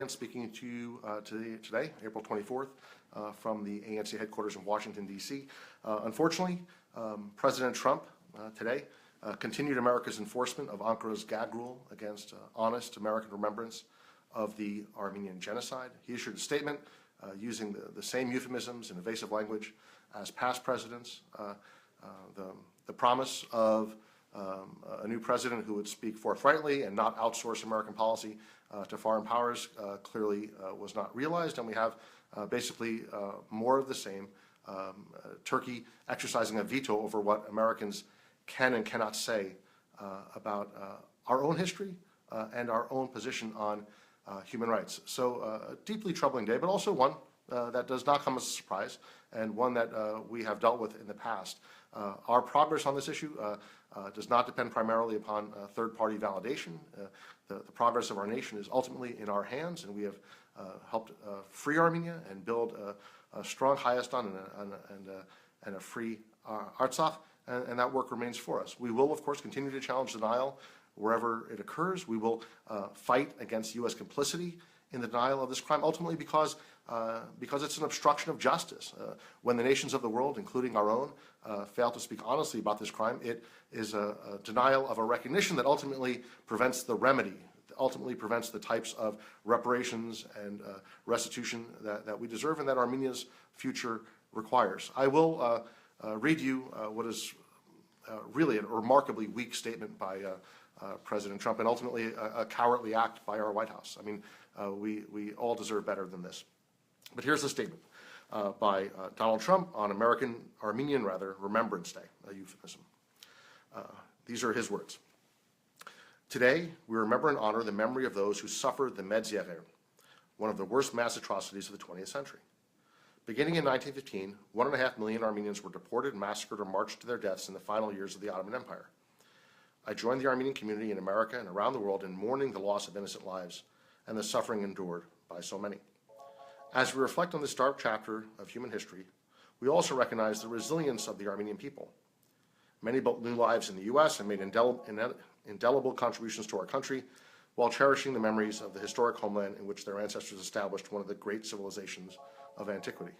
Speaking to you today, April 24th, from the ANCA headquarters in Washington, D.C. Unfortunately, President Trump today continued America's enforcement of Ankara's gag rule against honest American remembrance of the Armenian Genocide. He issued a statement using the same euphemisms and evasive language as past presidents. The promise of a new president who would speak forthrightly and not outsource American policy to foreign powers clearly was not realized, and we have basically more of the same. Turkey exercising a veto over what Americans can and cannot say about our own history and our own position on human rights. So a deeply troubling day, but also one that does not come as a surprise, and one that we have dealt with in the past. Our progress on this issue does not depend primarily upon third-party validation. The progress of our nation is ultimately in our hands, and we have helped free Armenia and build a strong Hayastan and a free Artsakh, and that work remains for us. We will, of course, continue to challenge denial wherever it occurs. We will fight against U.S. complicity in the denial of this crime, ultimately because it's an obstruction of justice. When the nations of the world, including our own, fail to speak honestly about this crime, it is a denial of a recognition that ultimately prevents the remedy, ultimately prevents the types of reparations and restitution that we deserve and that Armenia's future requires. I will read you what is really a remarkably weak statement by President Trump, and ultimately a cowardly act by our White House. I mean, we all deserve better than this. But here's the statement by Donald Trump on Armenian Remembrance Day, a euphemism. These are his words. Today, we remember and honor the memory of those who suffered the Medzieger, one of the worst mass atrocities of the 20th century. Beginning in 1915, 1.5 million Armenians were deported, massacred, or marched to their deaths in the final years of the Ottoman Empire. I joined the Armenian community in America and around the world in mourning the loss of innocent lives and the suffering endured by so many. As we reflect on this dark chapter of human history, we also recognize the resilience of the Armenian people. Many built new lives in the U.S. and made indelible contributions to our country while cherishing the memories of the historic homeland in which their ancestors established one of the great civilizations of antiquity.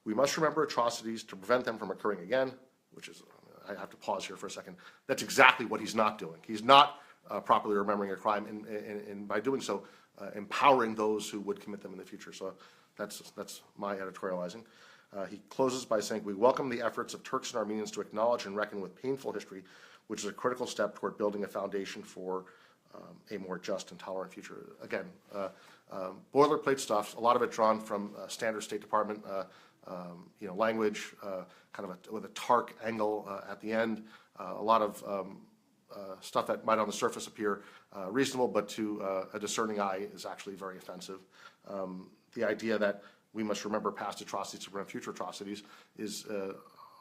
We must remember atrocities to prevent them from occurring again, which is, I have to pause here for a second. That's exactly what he's not doing. He's not properly remembering a crime, and by doing so, empowering those who would commit them in the future. So that's my editorializing. He closes by saying, we welcome the efforts of Turks and Armenians to acknowledge and reckon with painful history, which is a critical step toward building a foundation for a more just and tolerant future. Again, boilerplate stuff, a lot of it drawn from standard State Department language, kind of with a TARC angle at the end. A lot of stuff that might on the surface appear reasonable, but to a discerning eye is actually very offensive. The idea that we must remember past atrocities to prevent future atrocities is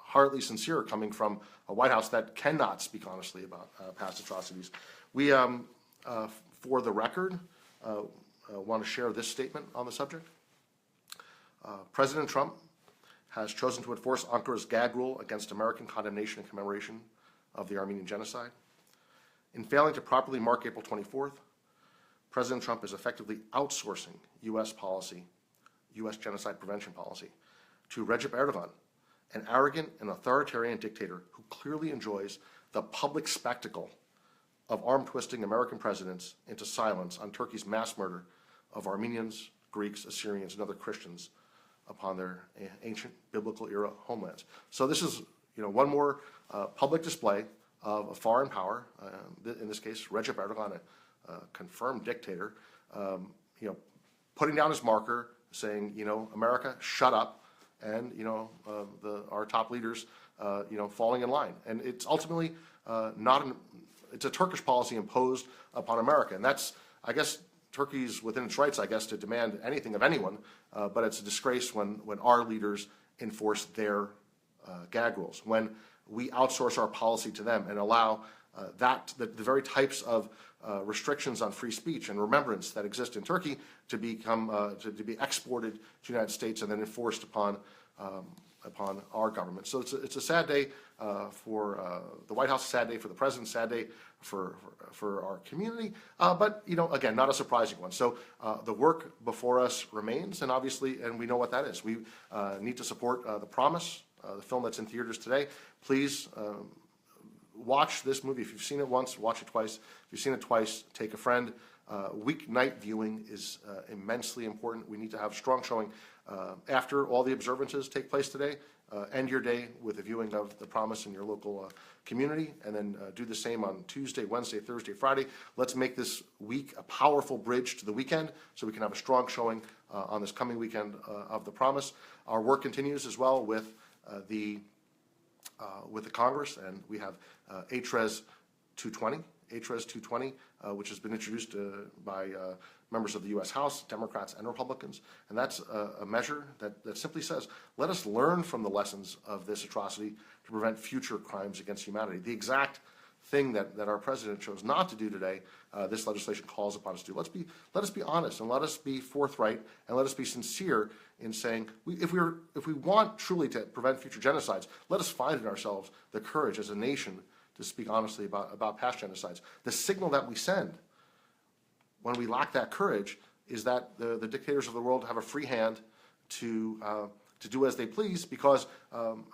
hardly sincere, coming from a White House that cannot speak honestly about past atrocities. We, for the record, want to share this statement on the subject. President Trump has chosen to enforce Ankara's gag rule against American condemnation and commemoration of the Armenian Genocide. In failing to properly mark April 24th, President Trump is effectively outsourcing U.S. policy, U.S. genocide prevention policy, to Recep Erdogan, an arrogant and authoritarian dictator who clearly enjoys the public spectacle of arm-twisting American presidents into silence on Turkey's mass murder of Armenians, Greeks, Assyrians, and other Christians upon their ancient biblical era homelands. So this is, one more public display of a foreign power, in this case Recep Erdogan, a confirmed dictator, putting down his marker, saying, America, shut up, and our top leaders, falling in line. And it's ultimately it's a Turkish policy imposed upon America, and that's, I guess, Turkey's within its rights, I guess, to demand anything of anyone, but it's a disgrace when our leaders enforce their gag rules, when we outsource our policy to them and allow the very types of restrictions on free speech and remembrance that exist in Turkey to be exported to the United States and then enforced upon upon our government. So it's a sad day for the White House, a sad day for the president, a sad day for our community, but again, not a surprising one. So the work before us remains, and obviously, and we know what that is. We need to support The Promise, the film that's in theaters today. Please watch this movie. If you've seen it once, watch it twice. If you've seen it twice, take a friend. Weeknight viewing is immensely important. We need to have a strong showing after all the observances take place today. End your day with a viewing of The Promise in your local community, and then do the same on Tuesday, Wednesday, Thursday, Friday. Let's make this week a powerful bridge to the weekend so we can have a strong showing on this coming weekend of The Promise. Our work continues as well with the Congress, and we have HRES 220, which has been introduced by members of the U.S. House, Democrats and Republicans. And that's a measure that simply says, let us learn from the lessons of this atrocity to prevent future crimes against humanity. The exact thing that our president chose not to do today, this legislation calls upon us to do. Let us be honest, and let us be forthright, and let us be sincere in saying, if we want truly to prevent future genocides, let us find in ourselves the courage as a nation to speak honestly about past genocides. The signal that we send when we lack that courage is that the dictators of the world have a free hand to do as they please, because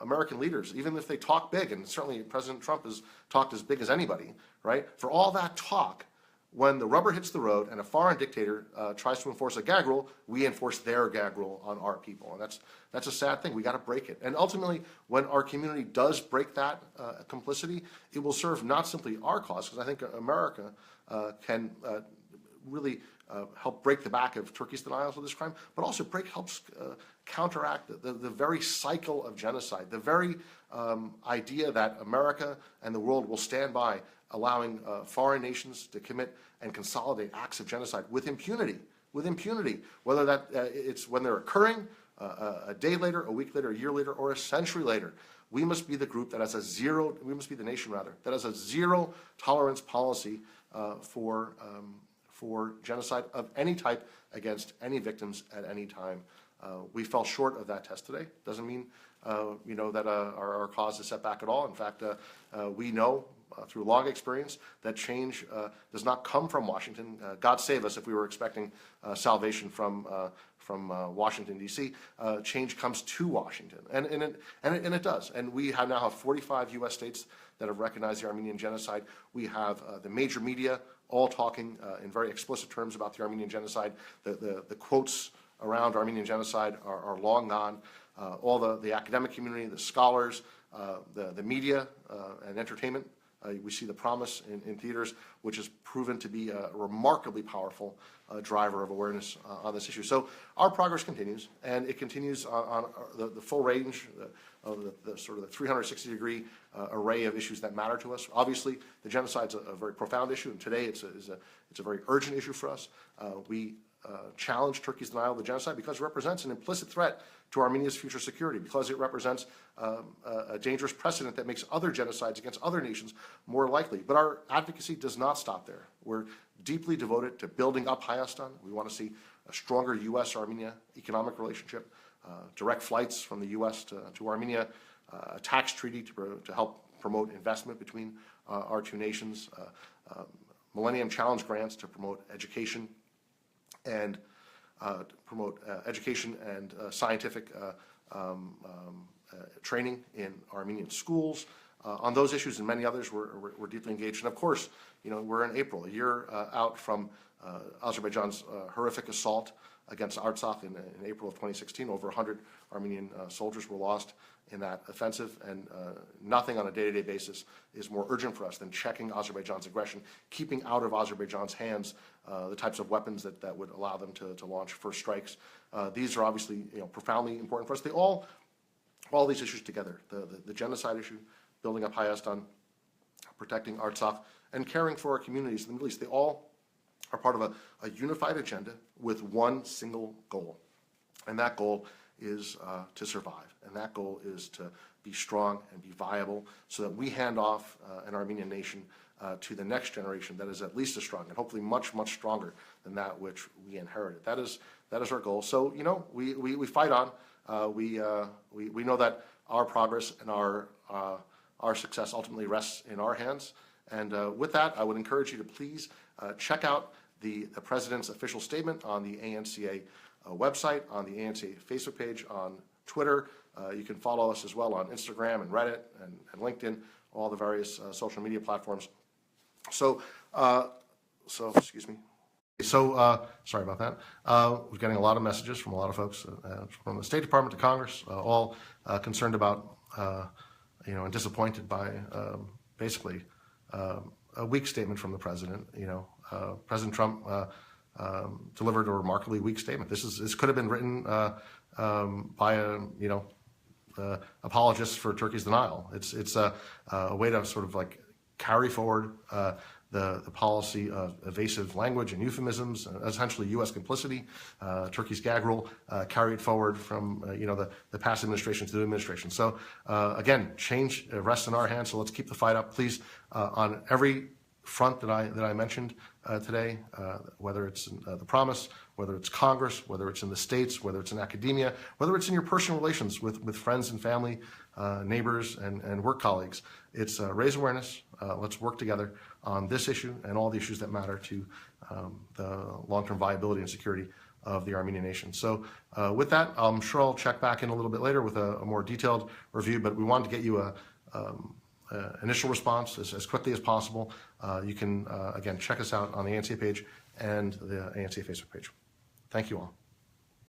American leaders, even if they talk big, and certainly President Trump has talked as big as anybody, right? For all that talk, when the rubber hits the road and a foreign dictator tries to enforce a gag rule, we enforce their gag rule on our people, and that's a sad thing. We got to break it. And ultimately, when our community does break that complicity, it will serve not simply our cause, because I think America can really help break the back of Turkey's denials of this crime, but also helps counteract the very cycle of genocide, the very idea that America and the world will stand by allowing foreign nations to commit and consolidate acts of genocide with impunity, whether it's when they're occurring, a day later, a week later, a year later, or a century later. We must be the group that has we must be the nation rather, that has a zero tolerance policy for genocide of any type against any victims at any time. We fell short of that test today. Doesn't mean that our cause is set back at all. In fact, we know through long experience that change does not come from Washington. God save us if we were expecting salvation from Washington, D.C. Change comes to Washington, and it does. And we now have 45 U.S. states that have recognized the Armenian Genocide. We have the major media all talking in very explicit terms about the Armenian Genocide. The quotes around Armenian Genocide are long gone. All the academic community, the scholars, the media and entertainment, we see The Promise in theaters, which has proven to be a remarkably powerful driver of awareness on this issue. So our progress continues, and it continues on the full range of the sort of the 360-degree array of issues that matter to us. Obviously, the genocide's a very profound issue, and today it's a very urgent issue for us. We challenge Turkey's denial of the genocide because it represents an implicit threat to Armenia's future security, because it represents a dangerous precedent that makes other genocides against other nations more likely. But our advocacy does not stop there. We're deeply devoted to building up Hayastan. We want to see a stronger U.S.-Armenia economic relationship, direct flights from the U.S. to Armenia, a tax treaty to help promote investment between our two nations, Millennium Challenge grants to promote education and scientific training in Armenian schools. On those issues and many others, we're deeply engaged. And of course, we're in April, a year out from Azerbaijan's horrific assault against Artsakh in April of 2016. Over 100 Armenian soldiers were lost in that offensive, and nothing on a day-to-day basis is more urgent for us than checking Azerbaijan's aggression, keeping out of Azerbaijan's hands the types of weapons that would allow them to launch first strikes. These are obviously profoundly important for us. All these issues together, the genocide issue, building up Hayastan, protecting Artsakh, and caring for our communities in the Middle East, they all are part of a unified agenda with one single goal. And that goal is to survive. And that goal is to be strong and be viable so that we hand off an Armenian nation to the next generation that is at least as strong and hopefully much, much stronger than that which we inherited. That is our goal. So, you know, we fight on. We know that our progress and our success ultimately rests in our hands. And with that, I would encourage you to please check out the President's official statement on the ANCA website, on the ANCA Facebook page, on Twitter. You can follow us as well on Instagram and Reddit and LinkedIn, all the various social media platforms. So excuse me. So, sorry about that. We're getting a lot of messages from a lot of folks, from the State Department to Congress, all concerned about, you know, and disappointed by basically a weak statement from the president. You know, President Trump delivered a remarkably weak statement. This could have been written by apologists for Turkey's denial. It's a way to sort of like carry forward the policy of evasive language and euphemisms, essentially U.S. complicity, Turkey's gag rule, carried forward from the past administration to the new administration. So again, change rests in our hands. So let's keep the fight up, please, on every front that I mentioned today, whether it's the promise, whether it's Congress, whether it's in the states, whether it's in academia, whether it's in your personal relations with friends and family, neighbors and work colleagues. It's raise awareness. Let's work together on this issue and all the issues that matter to the long-term viability and security of the Armenian nation. So with that, I'm sure I'll check back in a little bit later with a more detailed review, but we wanted to get you initial response as quickly as possible. You can, again, check us out on the ANCA page and the ANCA Facebook page. Thank you all.